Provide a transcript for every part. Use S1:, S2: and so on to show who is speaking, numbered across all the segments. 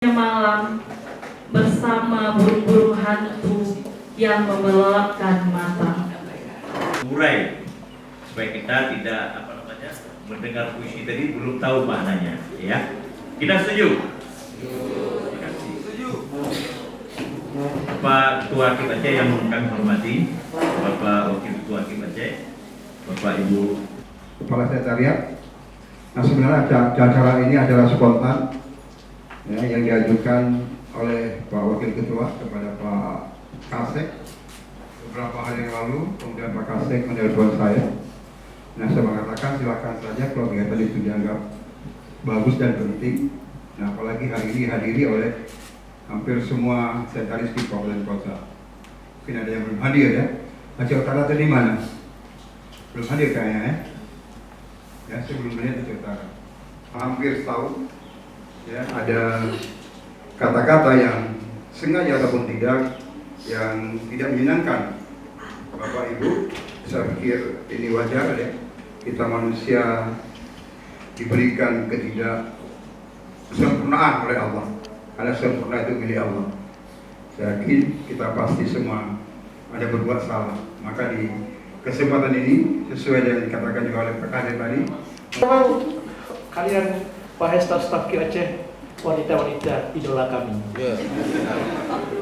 S1: Malam bersama burung-burung hantu yang membelokkan mata.
S2: Murai supaya kita tidak mendengar puisi tadi belum tahu maknanya, ya. Kita setuju? Terima kasih. Bapak Ketua Kim Aceh yang kami hormati, Bapak Wakil Ketua Kim Aceh, Bapak Ibu
S3: Kepala Sekretariat. Nah, sebenarnya acara ini adalah spontan ya, yang diajukan oleh Pak Wakil Ketua kepada Pak Kasek beberapa hari yang lalu. Kemudian Pak Kasek menelpon saya. Nah, saya mengatakan silakan saja kalau kegiatan itu dianggap bagus dan penting. Nah, apalagi hari ini dihadiri oleh hampir semua sekretaris di kabupaten kota. Mungkin ada yang belum hadir ya. Aceh Utara tadi mana? Belum hadir kayaknya ya. Ya, saya belum melihat Aceh Utara. Hampir setahun ya, ada kata-kata yang sengaja ataupun tidak yang tidak menyenangkan Bapak Ibu. Saya pikir ini wajar ya, kita manusia diberikan ketidaksempurnaan oleh Allah, karena sempurna itu milik Allah. Saya yakin kita pasti semua ada berbuat salah. Maka di kesempatan ini sesuai dengan dikatakan juga oleh Pak Kadir tadi,
S4: kalian Pak staf Ki Aceh wanita-wanita idola kami.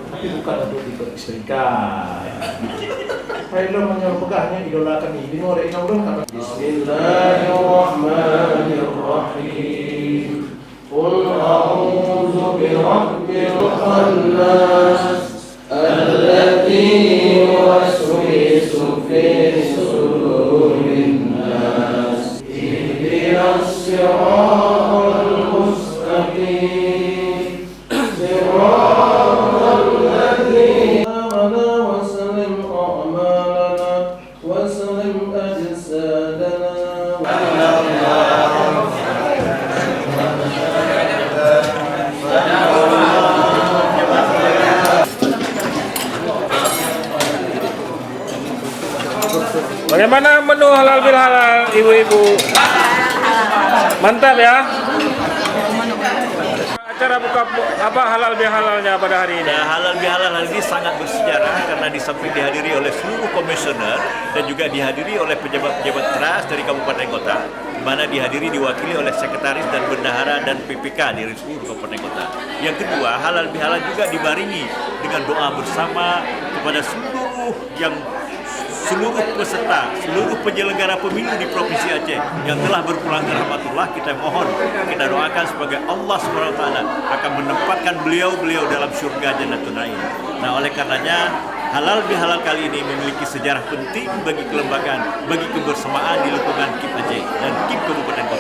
S4: Tapi bukan untuk diperistirikan. Kalau menyebutkannya idola kami, ini mau ada inang kata. Bismillahirrahmanirrahim. Qul a'udzu birabbil khannas alladzi yuwaswisu fi sudurin nas. Ihdinas siratal mustaqim. Siratal ladzina amana wa sallim a'malana wa sallim ajsadana.
S5: Bagaimana menu halal bil halal, ibu-ibu? Mantap ya. Acara buka halal bil halalnya pada hari ini.
S2: halal bihalal hari ini sangat bersejarah karena di samping dihadiri oleh seluruh komisioner dan juga dihadiri oleh pejabat-pejabat keras dari kabupaten kota, di mana dihadiri diwakili oleh sekretaris dan bendahara dan PPK dari seluruh kabupaten kota. Yang kedua, halal bihalal juga dibaringi dengan doa bersama kepada seluruh peserta, seluruh penyelenggara pemilu di Provinsi Aceh yang telah berpulang ke rahmatullah. Kita mohon, kita doakan sebagai Allah SWT akan menempatkan beliau-beliau dalam surga Jannatul Naim. Nah, oleh karenanya halal bihalal kali ini memiliki sejarah penting bagi kelembagaan, bagi kebersamaan di lingkungan KIP Aceh dan KIP Kabupaten Kota.